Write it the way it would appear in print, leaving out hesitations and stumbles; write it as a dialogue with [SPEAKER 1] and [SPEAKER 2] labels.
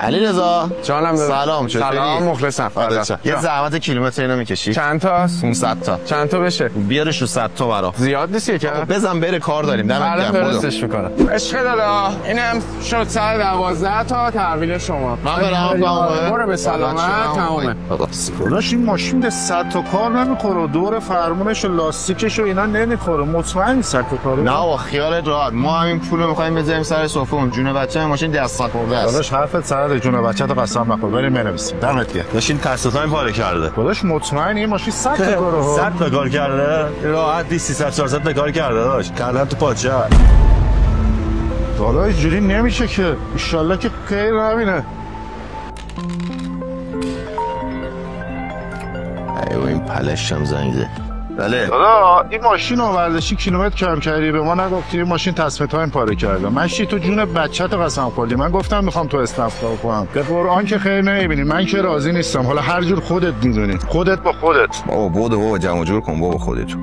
[SPEAKER 1] علیرضا
[SPEAKER 2] جانم داداش.
[SPEAKER 1] سلام.
[SPEAKER 2] سلام مخلصم.
[SPEAKER 1] یه زحمت کیلومتر اینو میکشی؟
[SPEAKER 2] چند تاست؟
[SPEAKER 1] 500 تا.
[SPEAKER 2] چند تا بشه؟
[SPEAKER 1] بیارش رو 100 تا برا.
[SPEAKER 2] زیاد نیست که
[SPEAKER 1] بزن بره کار داریم. دمت گرم.
[SPEAKER 2] درستش میکنم. عشق دادا اینم شد 112 تا تحویل شما.
[SPEAKER 1] من برم
[SPEAKER 2] برو به سلامت. تمامه.
[SPEAKER 3] داداش این ماشین به 100 تا کار نمیخوره، دور فرمونش و لاستیکش و اینا نمیخوره. مطمئنی 100 تا کاره؟
[SPEAKER 1] نه با خیالت راحت. ما همین پولو میخوایم بذاریم سر سفره. اون جون بچه ماشین دست خورده است.
[SPEAKER 3] داداش حرفت سر جون بچه تو قسم نخور. بریم بنویسیم. دمت گرم.
[SPEAKER 4] داشتین تاسیسات پاره کرده.
[SPEAKER 3] داداش مطمئنی این ماشین 100 تا کاره؟
[SPEAKER 4] 100 تا کار کرده. راحت 300 400 تا کار کرده داشت. کردن تو پاچه.
[SPEAKER 3] داداش اینجوری نمیشه که. ان شاءالله که خیر همینه.
[SPEAKER 4] ایو این پلشم زنگه. بله
[SPEAKER 3] دادا این ماشین آوردشی کیلومتر کم کردی به ما نگفتی این ماشین تصمیم تایم پاره کرده. من تو جون بچه‌ت قسم خوردی. من گفتم میخوام تو استفاده کنم. به قرآن که خیر نمیبینی. من که راضی نیستم. حالا هر جور خودت میدونی. خودت با خودت.
[SPEAKER 4] بابا بودو بابا جمع جور کن بابا خودتو.